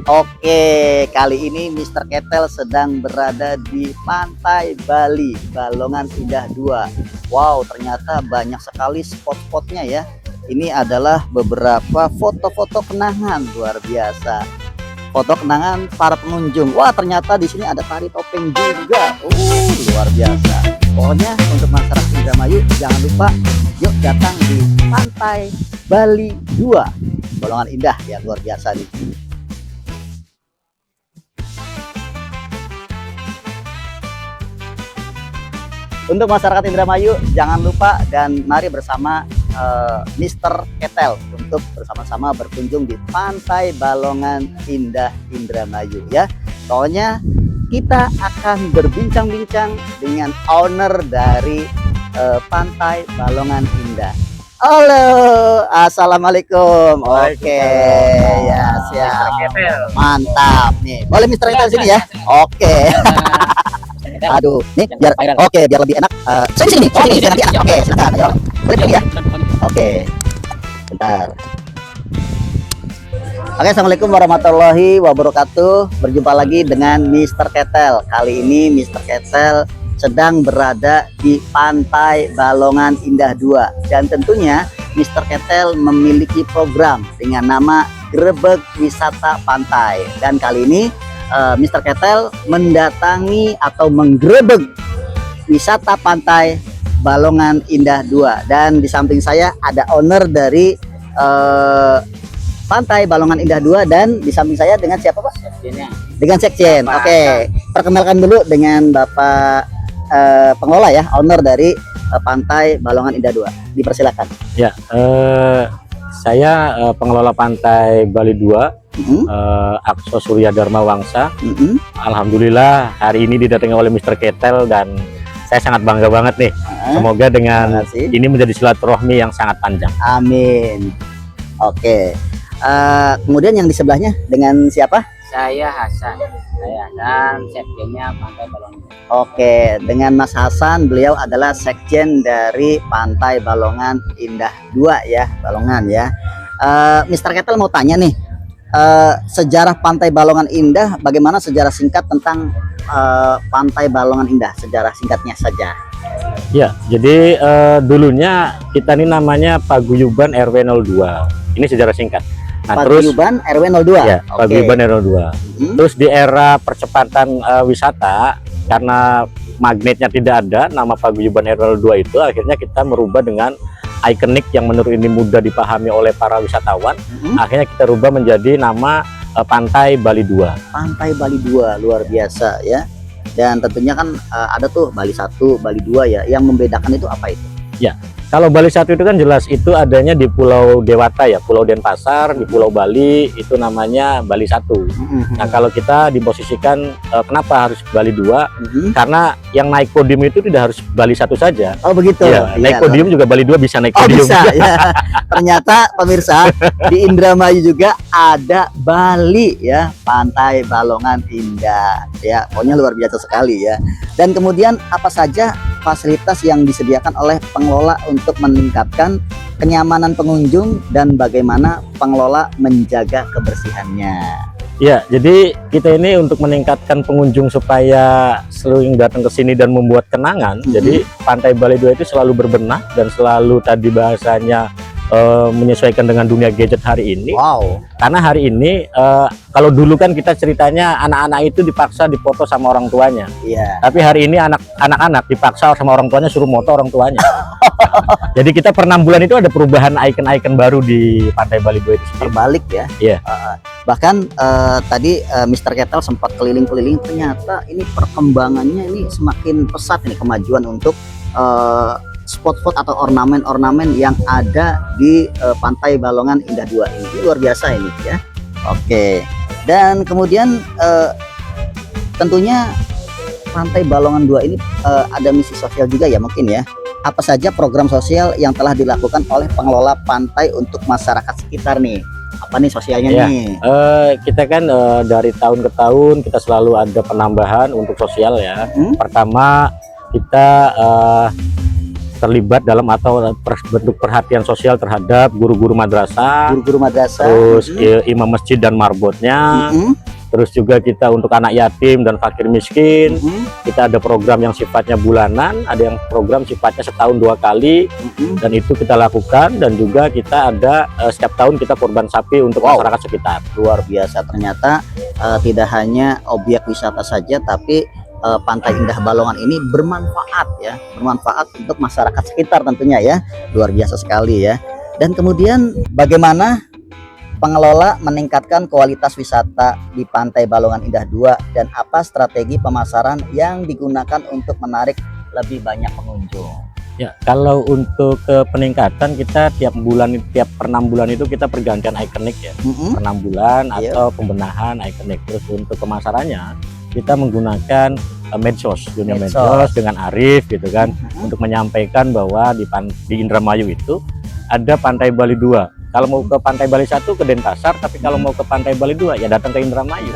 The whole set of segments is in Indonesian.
Oke, kali ini Mr. Ketel sedang berada di Pantai Bali, Balongan Indah 2. Wow, ternyata banyak sekali spot-spotnya ya. Ini adalah beberapa foto-foto kenangan luar biasa. Foto kenangan para pengunjung. Wah, ternyata di sini ada tari topeng juga. Luar biasa. Pokoknya untuk masyarakat Indramayu jangan lupa yuk datang di Pantai Bali 2. Balongan Indah ya, luar biasa nih. Untuk masyarakat Indramayu jangan lupa dan mari bersama Mr. Ketel untuk bersama-sama berkunjung di Pantai Balongan Indah Indramayu ya. Pokoknya kita akan berbincang-bincang dengan owner dari Pantai Balongan Indah. Halo, assalamualaikum. Oke, ya siap. Mantap nih. Boleh Mr. Ketel sini ya. Oke. Aduh, nih biar biar lebih enak. Sini biar lebih enak. Oke, silakan. Ayo. Boleh dulu ya. Oke. Bentar. Oke, assalamualaikum warahmatullahi wabarakatuh. Berjumpa lagi dengan Mr. Ketel. Kali ini Mr. Ketel sedang berada di Pantai Balongan Indah 2 dan tentunya Mr. Ketel memiliki program dengan nama Grebeg Wisata Pantai. Dan kali ini Mr. Ketel mendatangi atau menggrebeg wisata Pantai Balongan Indah 2 dan di samping saya ada owner dari Pantai Balongan Indah 2 dan di samping saya dengan siapa Pak? Sekjennya. Dengan Sekjen. Oke, perkenalkan dulu dengan Bapak pengelola ya, owner dari Pantai Balongan Indah 2. Dipersilakan. Ya, saya pengelola Pantai Bali 2. Akso Surya Dharma Wangsa. Alhamdulillah hari ini didatangi oleh Mr. Ketel dan saya sangat bangga banget nih. Semoga dengan ini menjadi silaturahmi yang sangat panjang. Amin. Oke. Kemudian yang di sebelahnya dengan siapa? Saya Hasan. Saya dan sekjennya Pantai Balongan. Oke, dengan Mas Hasan, beliau adalah sekjen dari Pantai Balongan Indah 2 ya, Balongan ya. Mr. Ketel mau tanya nih. Sejarah Pantai Balongan Indah, bagaimana sejarah singkat tentang Pantai Balongan Indah, sejarah singkatnya saja. Ya, jadi dulunya kita ini namanya Paguyuban RW 02. Ini sejarah singkat. Nah, Paguyuban RW 02. Ya, Paguyuban RW 02. Terus di era percepatan wisata karena magnetnya tidak ada, nama Paguyuban RW 02 itu akhirnya kita merubah dengan ikonik yang menurut ini mudah dipahami oleh para wisatawan. Akhirnya kita rubah menjadi nama Pantai Bali 2. Pantai Bali 2 luar biasa ya. Dan tentunya kan ada tuh Bali 1, Bali 2 ya. Yang membedakan itu apa itu? Ya, kalau Bali 1 itu kan jelas itu adanya di Pulau Dewata ya, Pulau Denpasar, di Pulau Bali itu namanya Bali 1. Nah, kalau kita diposisikan kenapa harus Bali 2? Karena yang naik podium itu tidak harus Bali 1 saja. Oh begitu. Ya, naik podium juga Bali 2 bisa naik podium. Bisa ya. Ternyata pemirsa di Indramayu juga ada Bali ya, Pantai Balongan Indah ya. Pokoknya luar biasa sekali ya. Dan kemudian apa saja fasilitas yang disediakan oleh pengelola untuk meningkatkan kenyamanan pengunjung dan bagaimana pengelola menjaga kebersihannya? Ya, jadi kita ini untuk meningkatkan pengunjung supaya sering datang ke sini dan membuat kenangan. Jadi Pantai Bali 2 itu selalu berbenah dan selalu tadi bahasanya menyesuaikan dengan dunia gadget hari ini. Wow. Karena hari ini kalau dulu kan kita ceritanya anak-anak itu dipaksa dipoto sama orang tuanya. Iya. Tapi hari ini anak-anak dipaksa sama orang tuanya suruh moto orang tuanya. Jadi kita per 6 bulan itu ada perubahan icon-icon baru di Pantai Bali 2 itu sendiri. Terbalik ya. Iya. Bahkan tadi Mr. Ketel sempat keliling-keliling, ternyata ini perkembangannya ini semakin pesat ini kemajuan untuk spot-spot atau ornamen-ornamen yang ada di Pantai Balongan Indah 2 ini. Ini luar biasa ini ya. Oke. Dan kemudian tentunya Pantai Balongan 2 ini ada misi sosial juga ya mungkin ya. Apa saja program sosial yang telah dilakukan oleh pengelola pantai untuk masyarakat sekitar nih? Apa nih sosialnya nih? Kita kan dari tahun ke tahun kita selalu ada penambahan untuk sosial ya. Pertama kita terlibat dalam atau bentuk perhatian sosial terhadap guru-guru madrasah, terus imam masjid dan marbotnya. Terus juga kita untuk anak yatim dan fakir miskin, kita ada program yang sifatnya bulanan, ada yang program sifatnya setahun 2 kali, dan itu kita lakukan. Dan juga kita ada setiap tahun kita kurban sapi untuk masyarakat sekitar. Luar biasa, ternyata tidak hanya objek wisata saja, tapi Pantai Indah Balongan ini bermanfaat ya, bermanfaat untuk masyarakat sekitar tentunya ya. Luar biasa sekali ya. Dan kemudian bagaimana pengelola meningkatkan kualitas wisata di Pantai Balongan Indah 2 dan apa strategi pemasaran yang digunakan untuk menarik lebih banyak pengunjung? Ya, kalau untuk peningkatan kita tiap per 6 bulan itu kita pergantian ikonik ya, per 6 bulan atau pembenahan ikonik. Terus untuk pemasarannya kita menggunakan medsos, dunia medsos dengan Arif gitu kan, untuk menyampaikan bahwa di Indramayu itu ada Pantai Bali 2. Kalau mau ke Pantai Bali 1 ke Denpasar, tapi kalau mau ke Pantai Bali 2 ya datang ke Indramayu.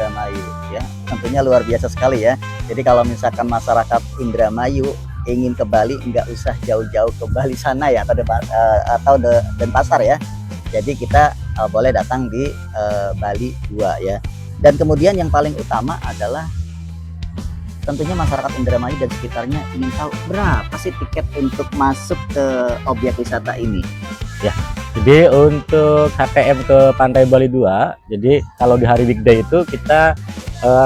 Ya, tentunya luar biasa sekali ya. Jadi kalau misalkan masyarakat Indramayu ingin ke Bali, nggak usah jauh-jauh ke Bali sana ya, atau Denpasar ya. Jadi kita boleh datang di Bali 2 ya. Dan kemudian yang paling utama adalah tentunya masyarakat Indramayu dan sekitarnya ingin tahu berapa sih tiket untuk masuk ke objek wisata ini. Ya, jadi untuk HTM ke Pantai Bali 2, jadi kalau di hari weekday itu kita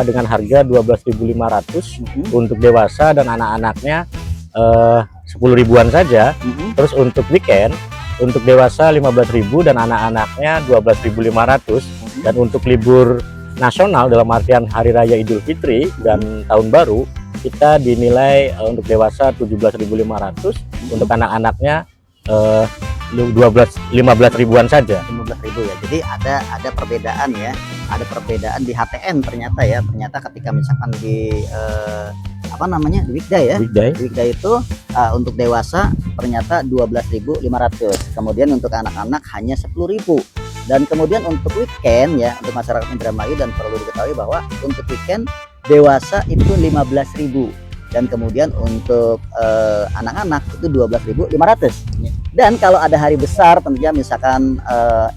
dengan harga 12.500 untuk dewasa dan anak-anaknya 10 ribuan saja. Terus untuk weekend untuk dewasa 15.000 dan anak-anaknya 12.500. Dan untuk libur nasional dalam artian hari raya Idul Fitri dan tahun baru kita dinilai untuk dewasa 17.500, untuk anak-anaknya 15 ribuan saja. 15.000 ya. Jadi ada perbedaan ya. Ada perbedaan di HTM ternyata ya. Ternyata ketika misalkan di di weekday ya. Di weekday itu untuk dewasa ternyata 12.500. Kemudian untuk anak-anak hanya 10.000. Dan kemudian untuk weekend ya, untuk masyarakat Indramayu, dan perlu diketahui bahwa untuk weekend dewasa itu 15.000. Dan kemudian untuk anak-anak itu 12.500. Dan kalau ada hari besar tentunya misalkan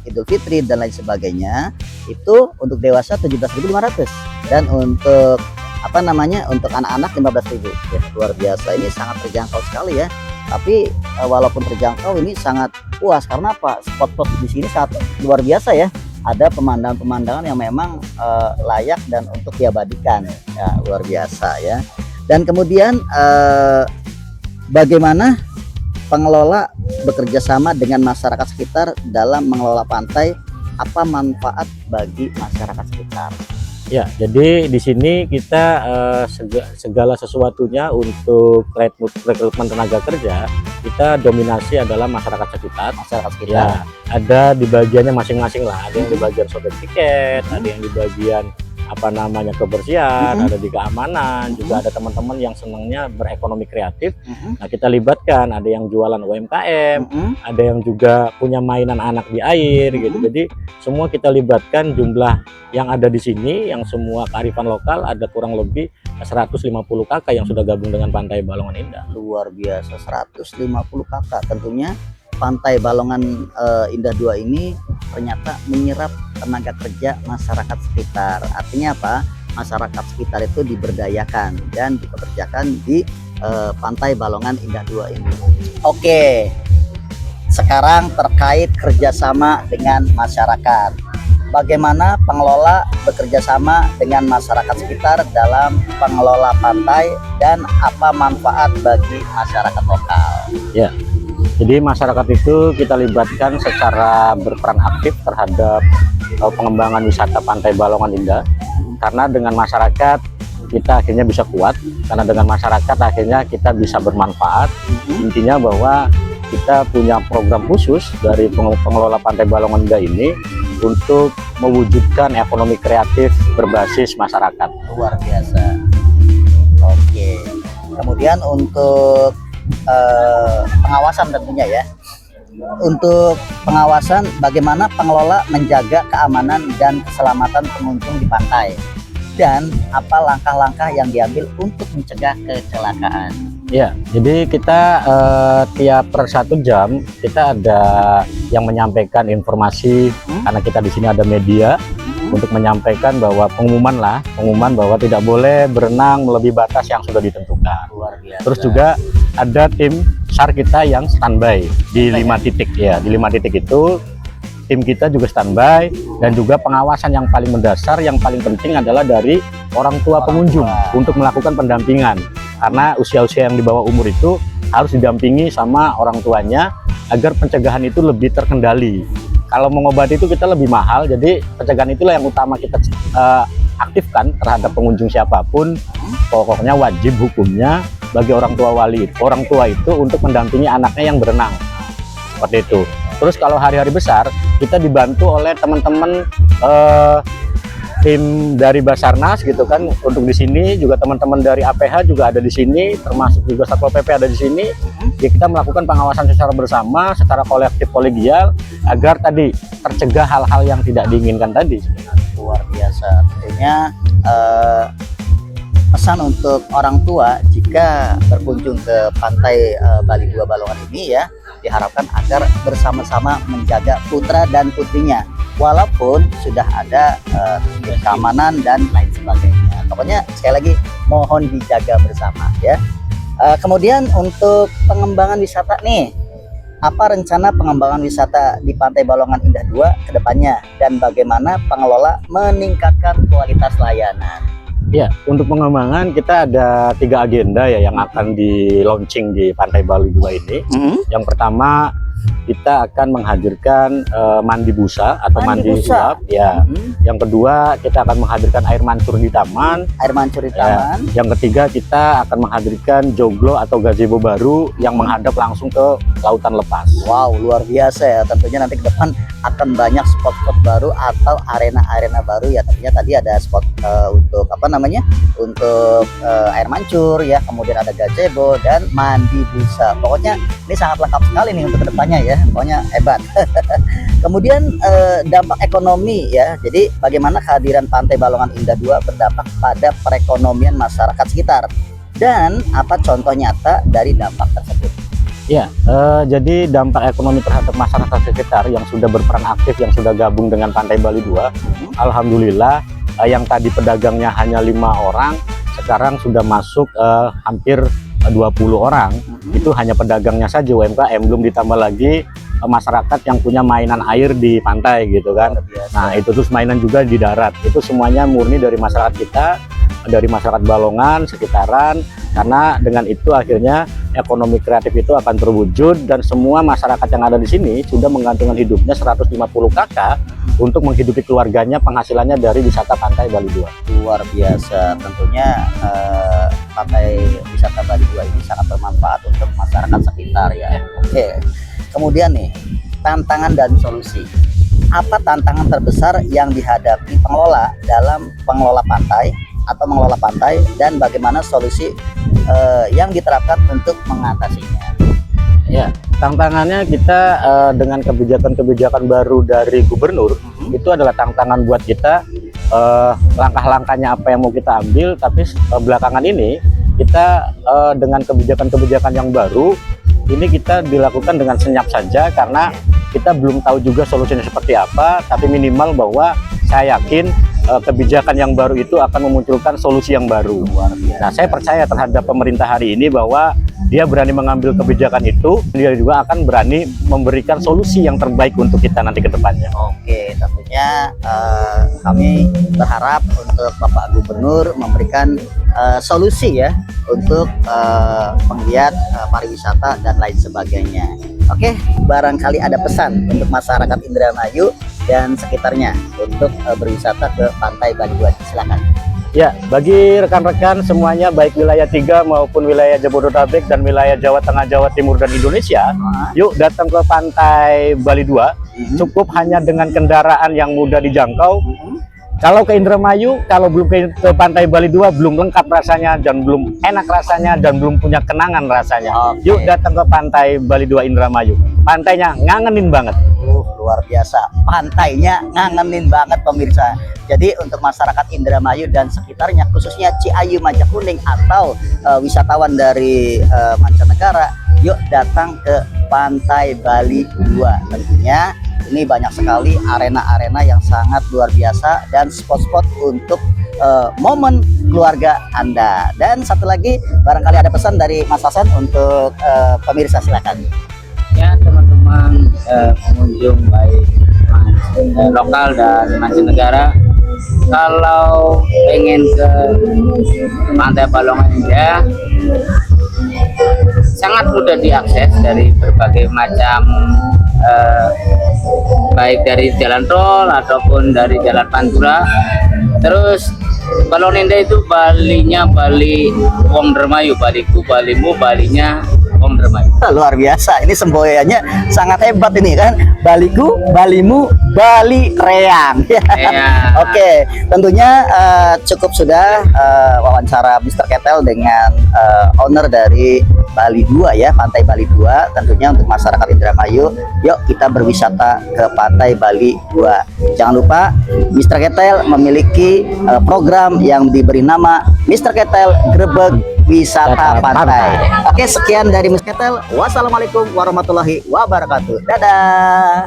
Idul Fitri dan lain sebagainya, itu untuk dewasa 17.500 dan untuk untuk anak-anak 15.000. Ya, luar biasa, ini sangat terjangkau sekali ya. Tapi walaupun terjangkau ini sangat puas karena apa? Spot-spot di sini sangat luar biasa ya. Ada pemandangan-pemandangan yang memang layak dan untuk diabadikan. Ya, luar biasa ya. Dan kemudian bagaimana pengelola bekerja sama dengan masyarakat sekitar dalam mengelola pantai, apa manfaat bagi masyarakat sekitar? Ya, jadi di sini kita segala sesuatunya untuk rekrutmen tenaga kerja, kita dominasi adalah masyarakat sekitar. Ya, ada di bagiannya masing-masing lah. Ada yang di bagian sobek tiket, ada yang di bagian kebersihan, ada di keamanan, juga ada teman-teman yang senangnya berekonomi kreatif. Nah, kita libatkan, ada yang jualan UMKM, ada yang juga punya mainan anak di air gitu. Jadi semua kita libatkan. Jumlah yang ada di sini yang semua kearifan lokal ada kurang lebih 150 kakak yang sudah gabung dengan Pantai Balongan Indah. Luar biasa, 150 kakak. Tentunya Pantai Balongan Indah 2 ini ternyata menyerap tenaga kerja masyarakat sekitar. Artinya apa? Masyarakat sekitar itu diberdayakan dan dipekerjakan di Pantai Balongan Indah 2 ini. Oke, sekarang terkait kerjasama dengan masyarakat. Bagaimana pengelola bekerja sama dengan masyarakat sekitar dalam pengelola pantai dan apa manfaat bagi masyarakat lokal? Ya. Jadi masyarakat itu kita libatkan secara berperan aktif terhadap pengembangan wisata Pantai Balongan Indah. Karena dengan masyarakat kita akhirnya bisa kuat, karena dengan masyarakat akhirnya kita bisa bermanfaat. Intinya bahwa kita punya program khusus dari pengelola Pantai Balongan Indah ini untuk mewujudkan ekonomi kreatif berbasis masyarakat. Luar biasa. Oke. Kemudian untuk pengawasan tentunya ya. Untuk pengawasan, bagaimana pengelola menjaga keamanan dan keselamatan pengunjung di pantai, dan apa langkah-langkah yang diambil untuk mencegah kecelakaan? Ya, jadi kita tiap per 1 jam kita ada yang menyampaikan informasi karena kita di sini ada media untuk menyampaikan bahwa pengumuman bahwa tidak boleh berenang melebihi batas yang sudah ditentukan. Luar biasa. Terus juga ada tim SAR kita yang standby di 5 titik ya. Di 5 titik itu tim kita juga standby, dan juga pengawasan yang paling mendasar, yang paling penting adalah dari orang tua pengunjung untuk melakukan pendampingan. Karena usia-usia yang di bawah umur itu harus didampingi sama orang tuanya agar pencegahan itu lebih terkendali. Kalau mengobati itu kita lebih mahal, jadi pencegahan itulah yang utama kita aktifkan terhadap pengunjung siapapun. Pokoknya wajib hukumnya bagi orang tua itu untuk mendampingi anaknya yang berenang, seperti itu. Terus kalau hari-hari besar kita dibantu oleh teman-teman tim dari Basarnas gitu kan, untuk di sini juga teman-teman dari APH juga ada di sini, termasuk juga Satpol PP ada di sini. Ya, kita melakukan pengawasan secara bersama, secara kolektif kolegial agar tadi tercegah hal-hal yang tidak diinginkan tadi. Luar biasa. Tentunya pesan untuk orang tua jika berkunjung ke pantai Bali 2 Balongan ini ya, diharapkan agar bersama-sama menjaga putra dan putrinya, walaupun sudah ada keamanan dan lain sebagainya. Pokoknya sekali lagi mohon dijaga bersama ya. Kemudian untuk pengembangan wisata nih, apa rencana pengembangan wisata di Pantai Balongan Indah 2 ke depannya, dan bagaimana pengelola meningkatkan kualitas layanan? Ya, untuk pengembangan kita ada 3 agenda ya yang akan di launching di Pantai Bali 2 ini. Yang pertama, kita akan menghadirkan mandi busa atau mandi sulap ya. Yang kedua, kita akan menghadirkan air mancur di taman. Air mancur di taman. Ya. Yang ketiga, kita akan menghadirkan joglo atau gazebo baru yang menghadap langsung ke lautan lepas. Wow, luar biasa ya. Tentunya nanti ke depan akan banyak spot-spot baru atau arena-arena baru ya. Tentunya tadi ada spot untuk apa namanya? Untuk air mancur ya, kemudian ada gazebo dan mandi busa. Pokoknya ini sangat lengkap sekali nih untuk kedepannya ya. Pokoknya hebat. Kemudian dampak ekonomi ya. Jadi bagaimana kehadiran Pantai Balongan Indah 2 berdampak pada perekonomian masyarakat sekitar, dan apa contoh nyata dari dampak tersebut? Ya, jadi dampak ekonomi terhadap masyarakat sekitar yang sudah berperan aktif, yang sudah gabung dengan Pantai Bali 2, alhamdulillah yang tadi pedagangnya hanya 5 orang, sekarang sudah masuk hampir 20 orang. Itu hanya pedagangnya saja UMKM, belum ditambah lagi masyarakat yang punya mainan air di pantai gitu kan. Nah itu terus mainan juga di darat, itu semuanya murni dari masyarakat kita, dari masyarakat Balongan sekitaran. Karena dengan itu akhirnya ekonomi kreatif itu akan terwujud, dan semua masyarakat yang ada di sini sudah menggantungkan hidupnya 150 kakak untuk menghidupi keluarganya, penghasilannya dari wisata Pantai Bali 2. Luar biasa. Tentunya Pantai Wisata Bali 2 ini sangat bermanfaat untuk masyarakat sekitar ya. Oke. Kemudian nih, tantangan dan solusi. Apa tantangan terbesar yang dihadapi pengelola dalam mengelola pantai, dan bagaimana solusi yang diterapkan untuk mengatasinya? Ya, tantangannya kita dengan kebijakan-kebijakan baru dari gubernur, itu adalah tantangan buat kita. Langkah-langkahnya apa yang mau kita ambil, tapi belakangan ini kita dengan kebijakan-kebijakan yang baru ini kita dilakukan dengan senyap saja, karena kita belum tahu juga solusinya seperti apa, tapi minimal bahwa saya yakin kebijakan yang baru itu akan memunculkan solusi yang baru. Nah, saya percaya terhadap pemerintah hari ini bahwa dia berani mengambil kebijakan itu, dia juga akan berani memberikan solusi yang terbaik untuk kita nanti ke depannya. Oke, tentunya kami berharap untuk Bapak Gubernur memberikan solusi ya untuk penggiat pariwisata dan lain sebagainya. Oke, barangkali ada pesan untuk masyarakat Indramayu dan sekitarnya untuk berwisata ke Pantai Bali 2. Silakan. Ya, bagi rekan-rekan semuanya, baik wilayah 3 maupun wilayah Jabodetabek dan wilayah Jawa Tengah, Jawa Timur, dan Indonesia, yuk datang ke Pantai Bali 2. Cukup hanya dengan kendaraan yang mudah dijangkau. Kalau ke Indramayu, kalau belum ke Pantai Bali 2, belum lengkap rasanya, dan belum enak rasanya, dan belum punya kenangan rasanya. Yuk datang ke Pantai Bali 2 Indramayu. Pantainya ngangenin banget. luar biasa. Pantainya ngangenin banget pemirsa. Jadi untuk masyarakat Indramayu dan sekitarnya, khususnya Ciayu Majakuning atau wisatawan dari mancanegara, yuk datang ke Pantai Bali 2. Tentunya ini banyak sekali arena-arena yang sangat luar biasa dan spot-spot untuk momen keluarga Anda. Dan satu lagi, barangkali ada pesan dari Mas Hasan untuk pemirsa, silakan. Ya teman-teman pengunjung baik lokal dan mancanegara, kalau pengen ke Pantai Balongan Indah sangat mudah diakses dari berbagai macam baik dari jalan tol ataupun dari jalan Pantura. Terus Balongan Indah itu Balinya Bali Wong Dermayu, Baliku, Balimu, Balinya Wong Dermayu. Luar biasa, ini semboyannya sangat hebat ini kan. Baliku, Balimu, Bali Reang. Ya. Oke, tentunya cukup sudah wawancara Mr. Ketel dengan owner dari Bali 2 ya, Pantai Bali 2. Tentunya untuk masyarakat Indramayu, yuk kita berwisata ke Pantai Bali 2. Jangan lupa Mr. Ketel memiliki program yang diberi nama Mr. Ketel Grebeg Wisata Pantai. Oke, sekian dari Mr. Ketel. Wassalamualaikum warahmatullahi wabarakatuh. Dadah.